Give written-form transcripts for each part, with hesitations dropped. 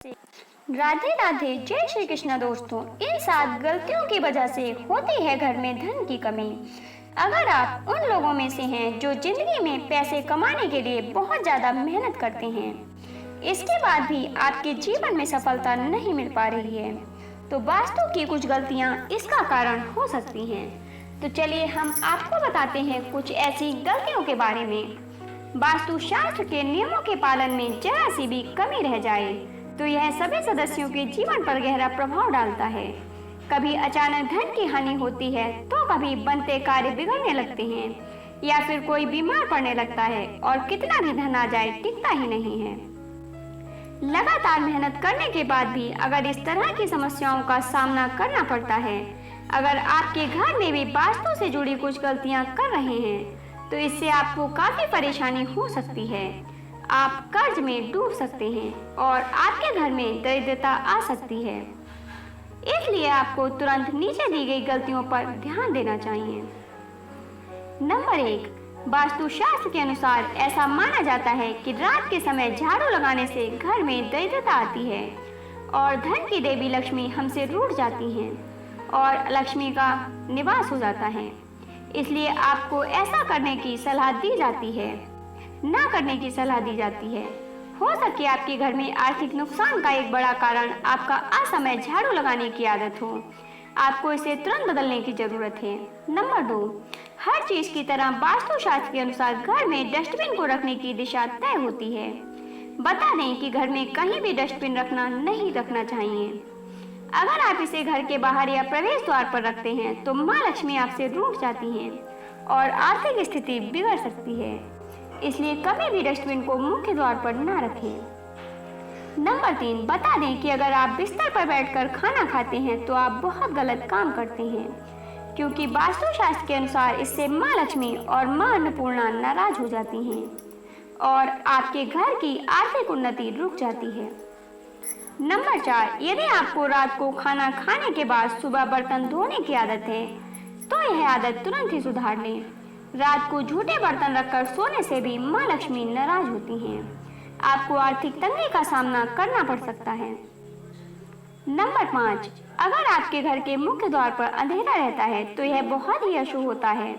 राधे राधे, जय श्री कृष्ण दोस्तों। इन 7 गलतियों की वजह से होती है घर में धन की कमी। अगर आप उन लोगों में से हैं जो जिंदगी में पैसे कमाने के लिए बहुत ज्यादा मेहनत करते हैं, इसके बाद भी आपके जीवन में सफलता नहीं मिल पा रही है, तो वास्तु की कुछ गलतियां इसका कारण हो सकती हैं। तो चलिए हम आपको बताते हैं कुछ ऐसी गलतियों के बारे में। वास्तु शास्त्र के नियमों के पालन में जरा सी भी कमी रह जाए तो यह सभी सदस्यों के जीवन पर गहरा प्रभाव डालता है। कभी अचानक धन की हानि होती है, तो कभी बनते कार्य बिगड़ने लगते हैं या फिर कोई बीमार पड़ने लगता है और कितना भी धन आ जाए टिकता ही नहीं है। लगातार मेहनत करने के बाद भी अगर इस तरह की समस्याओं का सामना करना पड़ता है, अगर आपके घर में भी वास्तु से जुड़ी कुछ गलतियां कर रहे हैं, तो इससे आपको काफी परेशानी हो सकती है। आप कर्ज में डूब सकते हैं और आपके घर में दरिद्रता आ सकती है। इसलिए आपको तुरंत नीचे दी गई गलतियों पर ध्यान देना चाहिए। नंबर 1, वास्तु शास्त्र के अनुसार ऐसा माना जाता है कि रात के समय झाड़ू लगाने से घर में दरिद्रता आती है और धन की देवी लक्ष्मी हमसे रूठ जाती हैं और लक्ष्मी का निवास हो जाता है। इसलिए आपको ऐसा करने की सलाह दी जाती है, ना करने की सलाह दी जाती है। हो सके आपके घर में आर्थिक नुकसान का एक बड़ा कारण आपका असमय झाड़ू लगाने की आदत हो। आपको इसे तुरंत बदलने की जरूरत है। नंबर 2, हर चीज की तरह वास्तु शास्त्र के अनुसार घर में डस्टबिन को रखने की दिशा तय होती है। बता दें कि घर में कहीं भी डस्टबिन नहीं रखना चाहिए। अगर आप इसे घर के बाहर या प्रवेश द्वार पर रखते हैं तो माँ लक्ष्मी आपसे रूठ जाती हैं और आर्थिक स्थिति बिगड़ सकती है। इसलिए कभी भी डस्टबिन को मुख्य द्वार पर न रखें। नंबर 3, बता दें कि अगर आप बिस्तर पर बैठकर खाना खाते हैं तो आप बहुत गलत काम करते हैं, क्योंकि वास्तु शास्त्र के अनुसार इससे माँ लक्ष्मी और माँ अन्नपूर्णा नाराज हो जाती हैं और आपके घर की आर्थिक उन्नति रुक जाती है। नंबर 4, यदि आपको रात को खाना खाने के बाद सुबह बर्तन धोने की आदत है, तो यह आदत तुरंत ही सुधार लें। रात को झूठे बर्तन रखकर सोने से भी माँ लक्ष्मी नाराज होती हैं। आपको आर्थिक तंगी का सामना करना पड़ सकता है। नंबर 5, अगर आपके घर के मुख्य द्वार पर अंधेरा रहता है तो यह बहुत ही अशुभ होता है।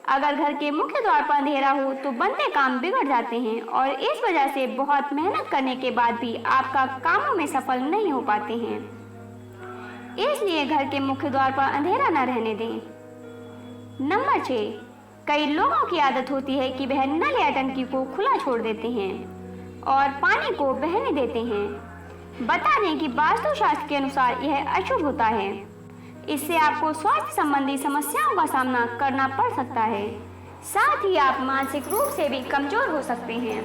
अगर घर के मुख्य द्वार पर अंधेरा हो तो बनते काम बिगड़ जाते हैं और इस वजह से बहुत मेहनत करने के बाद भी आपका कामों में सफल नहीं हो पाते हैं। इसलिए घर के मुख्य द्वार पर अंधेरा न रहने दें। नंबर 6, कई लोगों की आदत होती है कि वह नल या टंकी को खुला छोड़ देते हैं और पानी को बहने देते हैं। बता दें कि वास्तु शास्त्र के अनुसार यह अशुभ होता है। इससे आपको स्वास्थ्य संबंधी समस्याओं का सामना करना पड़ सकता है। साथ ही आप मानसिक रूप से भी कमजोर हो सकते हैं।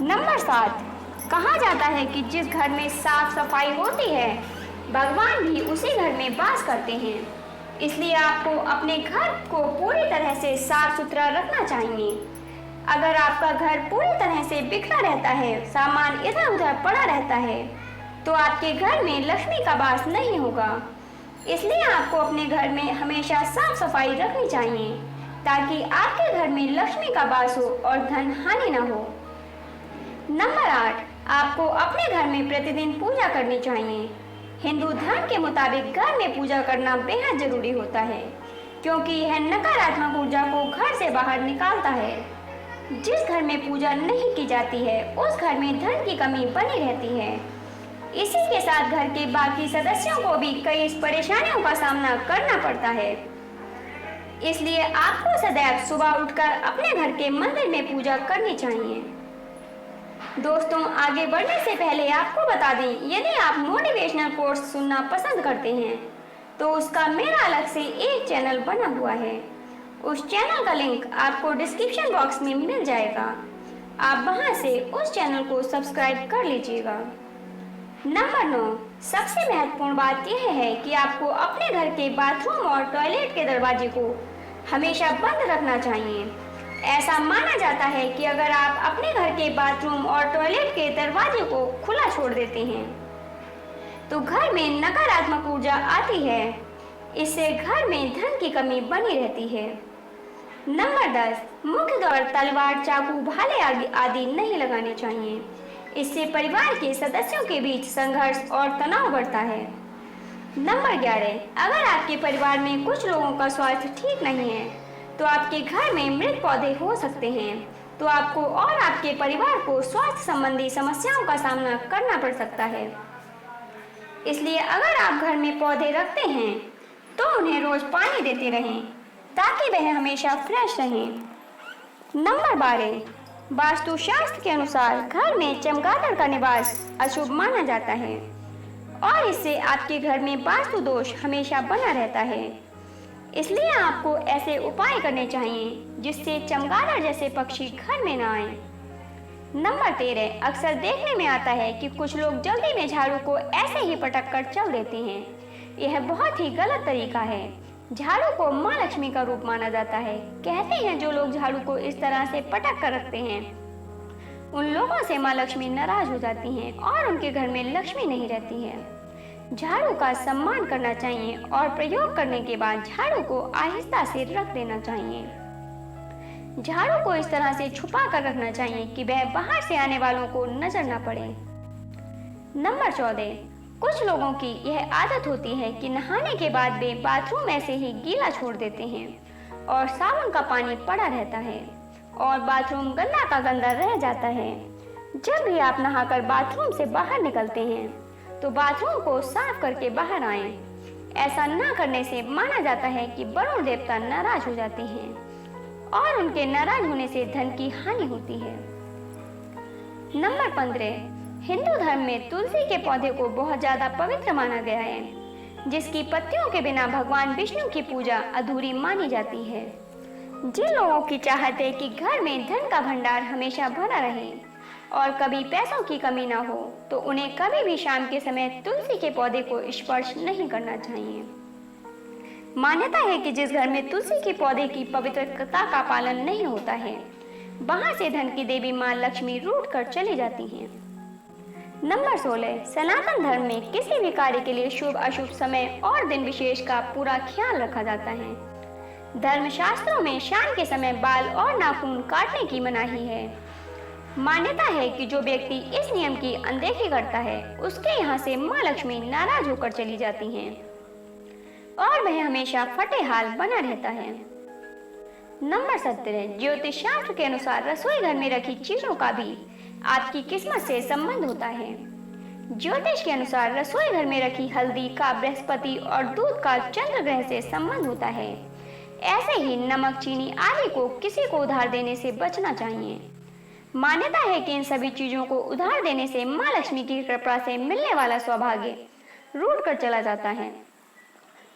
नंबर 7, कहा जाता है कि जिस घर में साफ सफाई होती है, भगवान भी उसी घर में वास करते हैं। इसलिए आपको अपने घर को पूरी तरह से साफ सुथरा रखना चाहिए। अगर आपका घर पूरी तरह से बिखरा रहता है, सामान इधर उधर पड़ा रहता है, तो आपके घर में लक्ष्मी का वास नहीं होगा। इसलिए आपको अपने घर में हमेशा साफ सफाई रखनी चाहिए ताकि आपके घर में लक्ष्मी का वास हो और धन हानि न हो। नंबर 8, आपको अपने घर में प्रतिदिन पूजा करनी चाहिए। हिंदू धर्म के मुताबिक घर में पूजा करना बेहद जरूरी होता है, क्योंकि यह नकारात्मक ऊर्जा को घर से बाहर निकालता है। जिस घर में पूजा नहीं की जाती है, उस घर में धन की कमी बनी रहती है। इसी के साथ घर के बाकी सदस्यों को भी कई परेशानियों का सामना करना पड़ता है। इसलिए आपको सदैव सुबह उठकर अपने घर के मंदिर में पूजा करनी चाहिए। दोस्तों, आगे बढ़ने से पहले आपको बता दें, यदि आप मोटिवेशनल कोर्स सुनना पसंद करते हैं तो उसका मेरा अलग से एक चैनल बना हुआ है। उस चैनल का लिंक आपको डिस्क्रिप्शन बॉक्स में मिल जाएगा। आप वहां से उस चैनल को सब्सक्राइब कर लीजिएगा। नंबर 9, सबसे महत्वपूर्ण बात यह है कि आपको अपने घर के बाथरूम और टॉयलेट के दरवाजे को हमेशा बंद रखना चाहिए। ऐसा माना जाता है कि अगर आप अपने घर के बाथरूम और टॉयलेट के दरवाजे को खुला छोड़ देते हैं तो घर में नकारात्मक ऊर्जा आती है। इससे घर में धन की कमी बनी रहती है। नंबर 10, मुख्य द्वार तलवार, चाकू, भाले आदि नहीं लगाने चाहिए। इससे परिवार के सदस्यों के बीच संघर्ष और तनाव बढ़ता है। नंबर 11, अगर आपके परिवार में कुछ लोगों का स्वास्थ्य ठीक नहीं है तो आपके घर में मृत पौधे हो सकते हैं, तो आपको और आपके परिवार को स्वास्थ्य संबंधी समस्याओं का सामना करना पड़ सकता है। इसलिए अगर आप घर में पौधे रखते हैं तो उन्हें रोज पानी देते रहें ताकि वह हमेशा फ्रेश रहें। नंबर 12, वास्तुशास्त्र के अनुसार घर में चमगादड़ का निवास अशुभ माना जाता है और इससे आपके घर में वास्तु दोष हमेशा बना रहता है। इसलिए आपको ऐसे उपाय करने चाहिए जिससे चमगादड़ जैसे पक्षी घर में ना आए। नंबर 13, अक्सर देखने में आता है कि कुछ लोग जल्दी में झाड़ू को ऐसे ही पटक कर चल देते हैं। यह बहुत ही गलत तरीका है। झाड़ू को माँ लक्ष्मी का रूप माना जाता है। कहते हैं जो लोग झाड़ू को इस तरह से पटक कर रखते हैं उन लोगों से माँ लक्ष्मी नाराज हो जाती हैं और उनके घर में लक्ष्मी नहीं रहती है। झाड़ू का सम्मान करना चाहिए और प्रयोग करने के बाद झाड़ू को आहिस्ता से रख देना चाहिए। झाड़ू को इस तरह से छुपा कर रखना चाहिए कि वह बाहर से आने वालों को नजर न पड़े। नंबर 14, कुछ लोगों की यह आदत होती है कि नहाने के बाद वे बाथरूम ऐसे ही गीला छोड़ देते हैं और साबुन का पानी पड़ा रहता है और बाथरूम गंदा का गंदा रह जाता है। जब भी आप नहाकर बाथरूम से बाहर निकलते हैं तो बाथरूम को साफ करके बाहर आएं। ऐसा न करने से माना जाता है कि वरुण देवता नाराज हो जाते हैं और उनके नाराज होने से धन की हानि होती है। नंबर 15, हिंदू धर्म में तुलसी के पौधे को बहुत ज्यादा पवित्र माना गया है, जिसकी पत्तियों के बिना भगवान विष्णु की पूजा अधूरी मानी जाती है। जिन लोगों की चाहत है कि घर में धन का भंडार हमेशा भरा रहे और कभी पैसों की कमी ना हो, तो उन्हें कभी भी शाम के समय तुलसी के पौधे को स्पर्श नहीं करना चाहिए। मान्यता है कि जिस घर में तुलसी के पौधे की पवित्रता का पालन नहीं होता है, वहां से धन की देवी मां लक्ष्मी रूठ कर चली जाती हैं। नंबर 16, सनातन धर्म में किसी भी कार्य के लिए शुभ अशुभ समय और दिन विशेष का पूरा ख्याल रखा जाता है। धर्मशास्त्रों में शाम के समय बाल और नाखून काटने की मनाही है। मान्यता है कि जो व्यक्ति इस नियम की अनदेखी करता है उसके यहाँ से माँ लक्ष्मी नाराज होकर चली जाती हैं और वह हमेशा फटे हाल बना रहता है। नंबर 17, ज्योतिष शास्त्र के अनुसार रसोई घर में रखी चीजों का भी आपकी किस्मत से संबंध होता है। ज्योतिष के अनुसार रसोई घर में रखी हल्दी का बृहस्पति और दूध का चंद्र ग्रह से संबंध होता है। ऐसे ही नमक, चीनी आदि को किसी को उधार देने से बचना चाहिए। मान्यता है कि इन सभी चीजों को उधार देने से माँ लक्ष्मी की कृपा से मिलने वाला सौभाग्य रूठ कर चला जाता है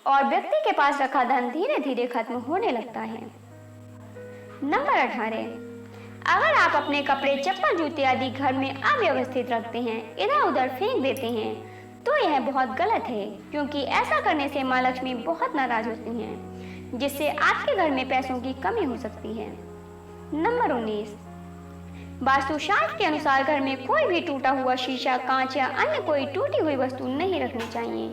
और व्यक्ति के पास रखा धन धीरे धीरे खत्म होने लगता है। नंबर 18, अगर आप अपने कपड़े, चप्पल, जूते आदि घर में अव्यवस्थित रखते हैं, इधर उधर फेंक देते हैं, तो यह बहुत गलत है, क्योंकि ऐसा करने से माँ लक्ष्मी बहुत नाराज होती हैं, जिससे आपके घर में पैसों की कमी हो सकती है। नंबर 19, वास्तुशास्त्र के अनुसार घर में कोई भी टूटा हुआ शीशा, कांच या अन्य कोई टूटी हुई वस्तु नहीं रखनी चाहिए,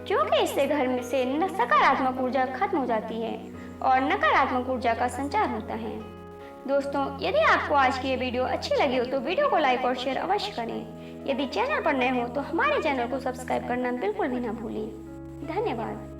क्योंकि इससे घर में से सकारात्मक ऊर्जा खत्म हो जाती है और नकारात्मक ऊर्जा का संचार होता है। दोस्तों, यदि आपको आज की ये वीडियो अच्छी लगी हो तो वीडियो को लाइक और शेयर अवश्य करें। यदि चैनल पर नए हो तो हमारे चैनल को सब्सक्राइब करना बिल्कुल भी ना भूलें। धन्यवाद।